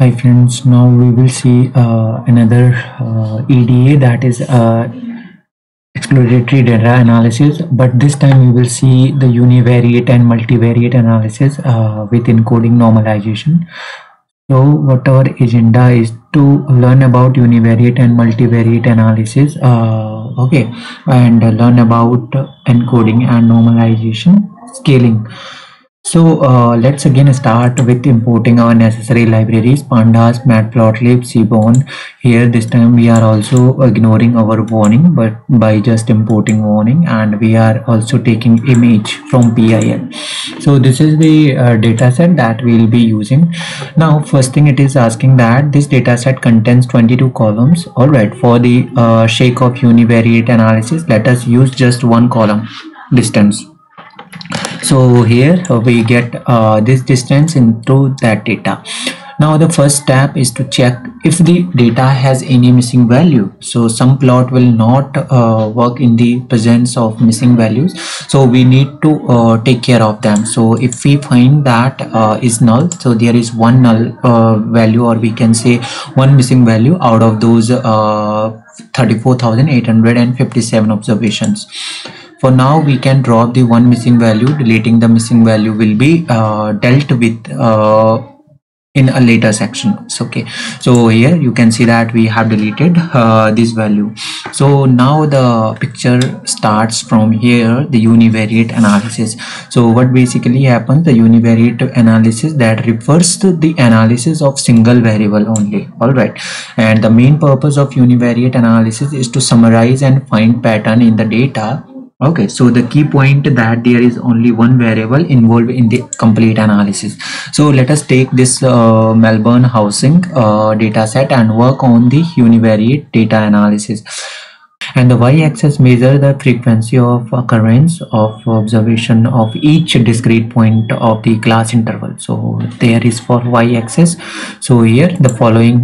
Hi friends, now we will see another EDA, that is exploratory data analysis, but this time we will see the univariate and multivariate analysis with encoding normalization. So what our agenda is to learn about univariate and multivariate analysis, okay, and learn about encoding and normalization scaling. So let's again start with importing our necessary libraries: pandas, matplotlib, seaborn. Here this time we are also ignoring our warning, but by just importing warning, and we are also taking image from PIL. So this is the data set that we'll be using. Now first thing, it is asking that this data set contains 22 columns. Alright, for the sake of univariate analysis, let us use just one column, distance. So here we get this distance into that data. Now the first step is to check if the data has any missing value. So some plot will not work in the presence of missing values, so we need to take care of them. So if we find that is null, so there is one null value, or we can say one missing value out of those 34,857 observations. For now, we can drop the one missing value. Deleting the missing value will be dealt with in a later section. It's okay. So here you can see that we have deleted this value. So now the picture starts from here, the univariate analysis. So what basically happens, the univariate analysis that refers to the analysis of single variable only. All right, and the main purpose of univariate analysis is to summarize and find pattern in the data. Okay, so the key point that there is only one variable involved in the complete analysis. So let us take this Melbourne housing data set and work on the univariate data analysis. And the y-axis measures the frequency of occurrence of observation of each discrete point of the class interval. So there is for y-axis. So here the following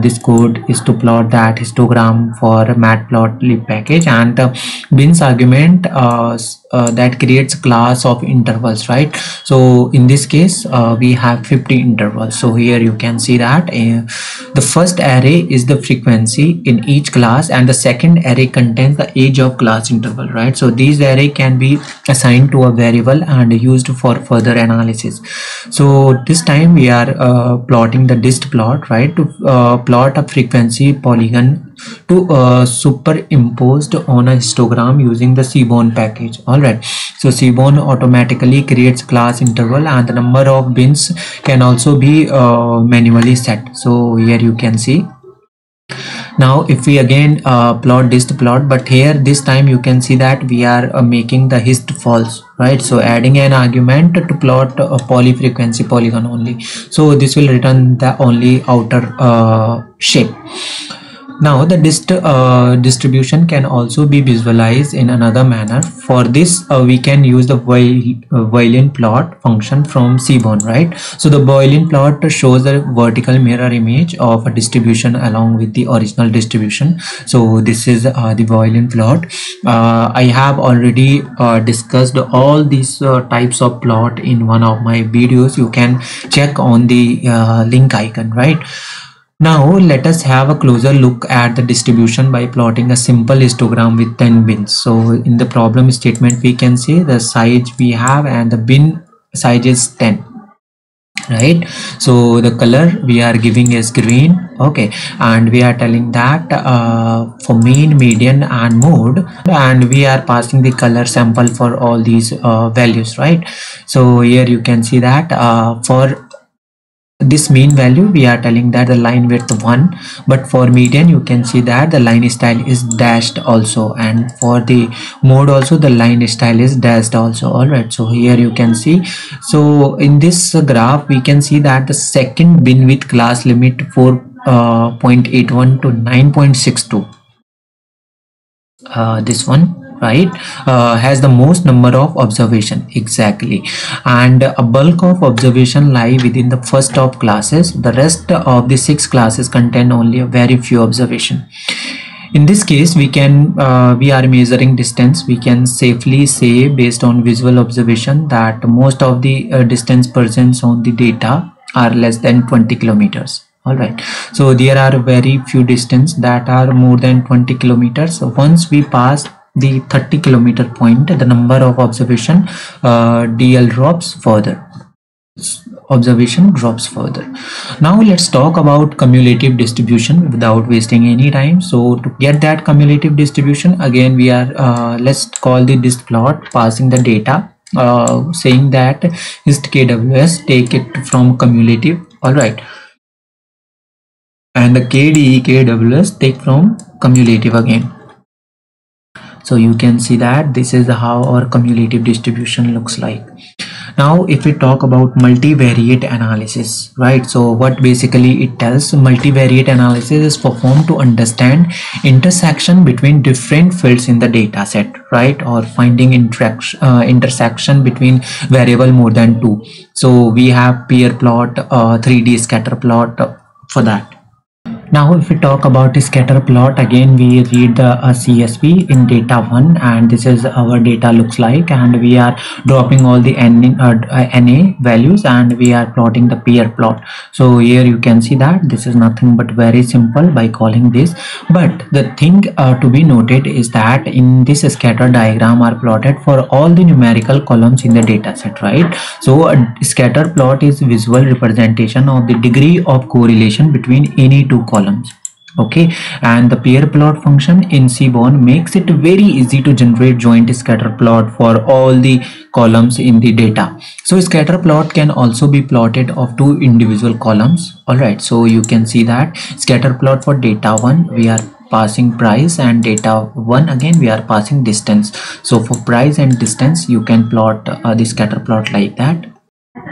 this code is to plot that histogram for matplotlib package, and the bins argument that creates class of intervals, right? So in this case we have 50 intervals. So here you can see that the first array is the frequency in each class, and the second array contains the age of class interval, right? So these array can be assigned to a variable and used for further analysis. So this time we are plotting the dist plot, right, to plot a frequency polygon to superimposed on a histogram using the seaborn package. All right, so seaborn automatically creates class interval, and the number of bins can also be manually set. So here you can see. Now if we again plot dist plot, but here this time you can see that we are making the hist false, right? So adding an argument to plot a polyfrequency polygon only, so this will return the only outer shape. Now the dist distribution can also be visualized in another manner. For this we can use the Boolean plot function from seaborn, right? So the Boolean plot shows the vertical mirror image of a distribution along with the original distribution. So this is the Boolean plot. I have already discussed all these types of plot in one of my videos. You can check on the link icon, right? Now let us have a closer look at the distribution by plotting a simple histogram with 10 bins. So in the problem statement we can say the size we have, and the bin size is 10, right? So the color we are giving is green. Okay, and we are telling that for mean, median and mode, and we are passing the color sample for all these values, right? So here you can see that for this mean value we are telling that the line width 1, but for median you can see that the line style is dashed also, and for the mode also the line style is dashed also. All right, so here you can see. So in this graph we can see that the second bin with class limit 4.81 to 9.62, this one, right, has the most number of observation exactly, and a bulk of observation lie within the first of classes. The rest of the 6 classes contain only a very few observation. In this case we are measuring distance. We can safely say based on visual observation that most of the distance present on the data are less than 20 kilometers. All right, so there are very few distance that are more than 20 kilometers. So once we pass the 30-kilometer point, the number of observation DL drops further. Observation drops further. Now let's talk about cumulative distribution without wasting any time. So to get that cumulative distribution, again we are let's call the dist plot passing the data, saying that hist KWS take it from cumulative. All right, and the KDE KWS take from cumulative again. So you can see that this is how our cumulative distribution looks like. Now if we talk about multivariate analysis, right, so what basically it tells, multivariate analysis is performed to understand intersection between different fields in the data set, right, or finding intersection between variable more than two. So we have pair plot, 3D scatter plot for that. Now if we talk about the scatter plot, again we read the CSV in data 1, and this is our data looks like, and we are dropping all the NA values and we are plotting the pair plot. So here you can see that this is nothing but very simple by calling this. But the thing to be noted is that in this scatter diagram are plotted for all the numerical columns in the data set, right? So a scatter plot is visual representation of the degree of correlation between any two columns. Okay, and the pair plot function in Seaborn makes it very easy to generate joint scatter plot for all the columns in the data. So scatter plot can also be plotted of two individual columns. All right, so you can see that scatter plot for data 1 we are passing price, and data 1 again we are passing distance. So for price and distance you can plot the scatter plot like that.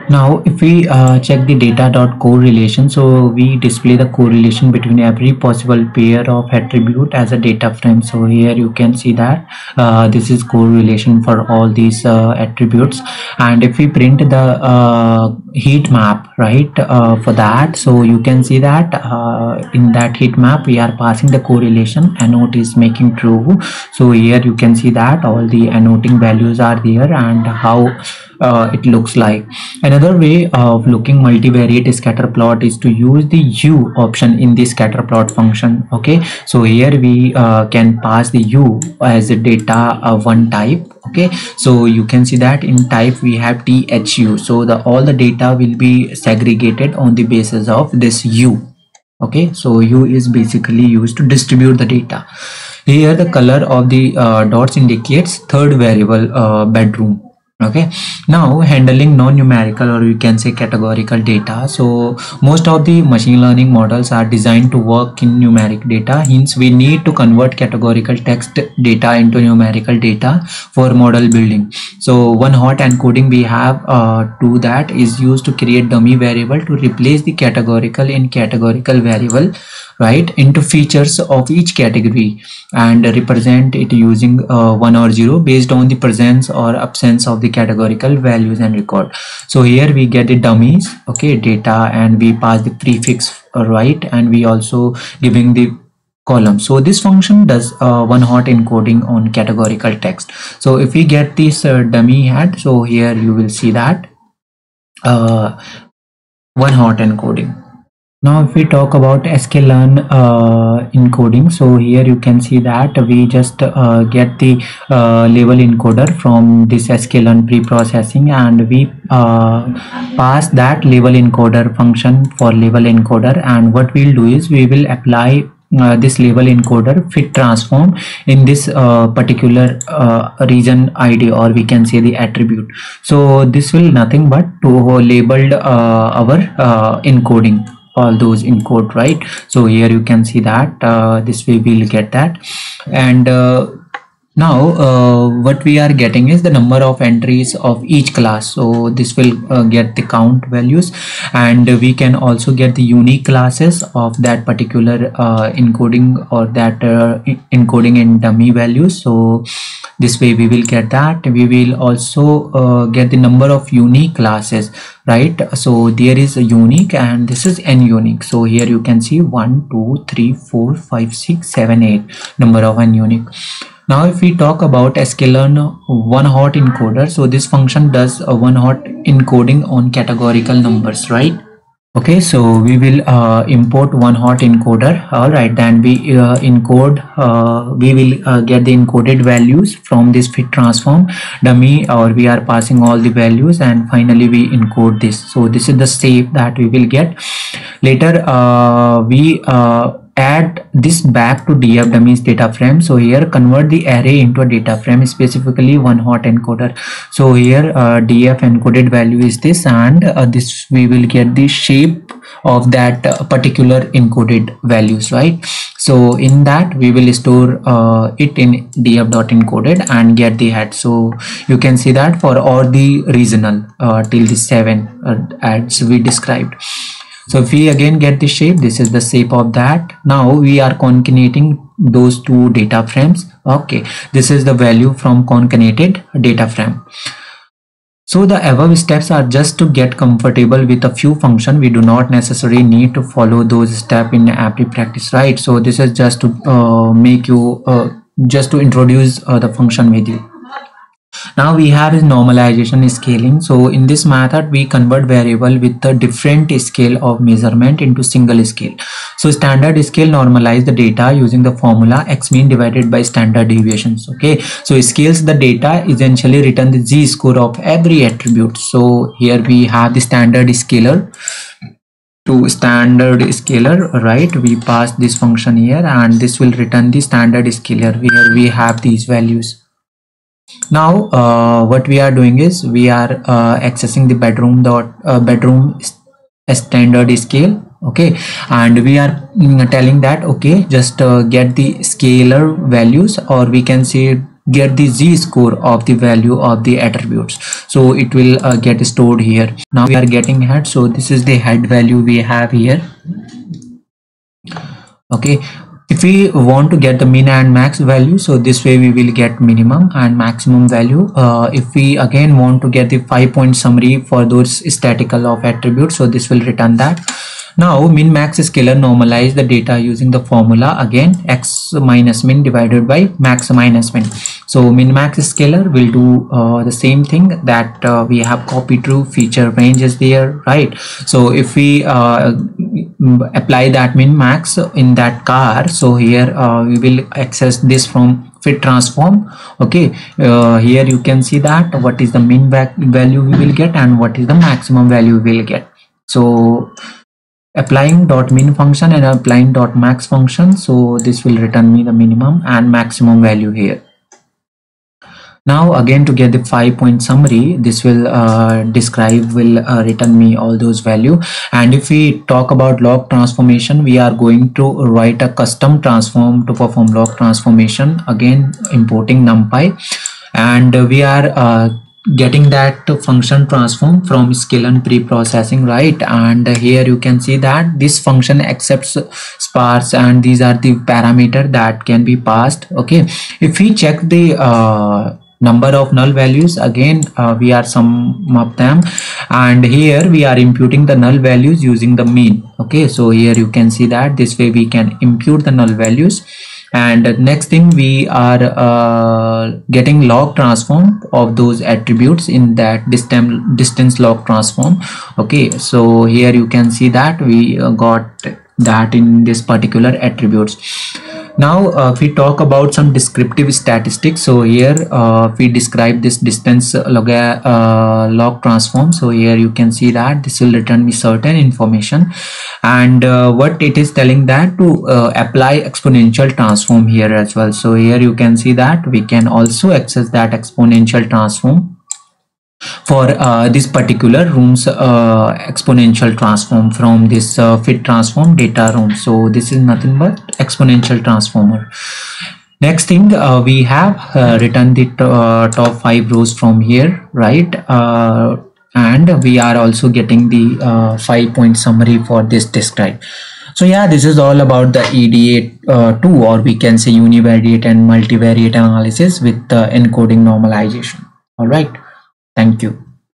Now if we check the data.correlation, so we display the correlation between every possible pair of attribute as a data frame. So here you can see that this is correlation for all these attributes. And if we print the heat map, right, for that, so you can see that in that heat map we are passing the correlation, annote is making true. So here you can see that all the annoting values are there and how it looks like. Another way of looking multivariate scatter plot is to use the U option in the scatter plot function. Okay, so here we can pass the U as a data one type. Okay, so you can see that in type we have THU, so all the data will be segregated on the basis of this U. Okay, so U is basically used to distribute the data. Here the color of the dots indicates third variable, bedroom. Okay, now handling non-numerical, or you can say categorical data. So most of the machine learning models are designed to work in numeric data, hence we need to convert categorical text data into numerical data for model building. So one hot encoding we have to that is used to create dummy variable to replace the categorical in categorical variable, right, into features of each category and represent it using 1 or 0 based on the presence or absence of the categorical values and record. So here we get the dummies, okay, data, and we pass the prefix, right, and we also giving the column. So this function does one hot encoding on categorical text. So if we get this dummy head, so here you will see that one hot encoding. Now if we talk about sklearn encoding, so here you can see that we just get the label encoder from this sklearn pre-processing, and we pass that label encoder function for label encoder, and what we'll do is we will apply this label encoder fit transform in this particular region ID, or we can say the attribute. So this will nothing but to labeled our encoding, all those encode, right? So here you can see that this way we'll get that. And now what we are getting is the number of entries of each class. So this will get the count values, and we can also get the unique classes of that particular encoding, or that encoding in dummy values. So this way we will get that. We will also get the number of unique classes, right? So there is a unique and this is n unique. So here you can see 1 2 3 4 5 6 7 8 number of n unique. Now if we talk about sklearn one hot encoder, so this function does a one hot encoding on categorical numbers, right? Okay, so we will import one hot encoder. All right, then we encode, we will get the encoded values from this fit transform dummy, or we are passing all the values, and finally we encode this. So this is the shape that we will get. Later we add this back to df dummies data frame. So here convert the array into a data frame, specifically one hot encoder. So here df encoded value is this, and this we will get the shape of that particular encoded values, right? So in that we will store it in df.encoded and get the head. So you can see that for all the regional till the 7 as we described. So if we again get the shape, this is the shape of that. Now we are concatenating those two data frames. Okay, this is the value from concatenated data frame. So the above steps are just to get comfortable with a few functions. We do not necessarily need to follow those steps in every practice, right? So this is just to make you just to introduce the function with you. Now we have is normalization scaling. So in this method we convert variable with a different scale of measurement into single scale. So standard scale normalize the data using the formula x mean divided by standard deviations. Okay, so it scales the data, essentially return the z-score of every attribute. So here we have the standard scaler to standard scaler, right? We pass this function here and this will return the standard scaler where we have these values. Now what we are doing is we are accessing the bedroom standard scale. Okay, and we are telling that okay, just get the scalar values, or we can say get the z-score of the value of the attributes. So it will get stored here. Now we are getting head, so this is the head value we have here. Okay, if we want to get the min and max value, so this way we will get minimum and maximum value. If we again want to get the 5-point summary for those statistical of attributes, so this will return that. Now min max scalar normalize the data using the formula again x minus min divided by max minus min. So min max scalar will do the same thing that we have copied through feature range is there, right? So if we apply that min max in that car, so here we will access this from fit transform. Okay, here you can see that what is the min value we will get and what is the maximum value we will get. So applying dot min function and applying dot max function, so this will return me the minimum and maximum value here. Now again to get the 5-point summary, this will return me all those value. And if we talk about log transformation, we are going to write a custom transform to perform log transformation, again importing numpy, and we are getting that function transform from sklearn pre-processing, right? And here you can see that this function accepts sparse, and these are the parameter that can be passed. Okay, if we check the number of null values, again we are sum of them, and here we are imputing the null values using the mean. Okay, so here you can see that this way we can impute the null values. And next thing, we are getting log transform of those attributes in that distance log transform. Okay, so here you can see that we got that in this particular attributes. Now if we talk about some descriptive statistics, so here we describe this distance log transform. So here you can see that this will return me certain information, and what it is telling that to apply exponential transform here as well. So here you can see that we can also access that exponential transform for this particular room's exponential transform from this fit transform data room. So this is nothing but exponential transformer. Next thing, we have written the top 5 rows from here, right? And we are also getting the 5-point summary for this describe. So yeah, this is all about the EDA2, or we can say univariate and multivariate analysis with encoding normalization. All right. Thank you.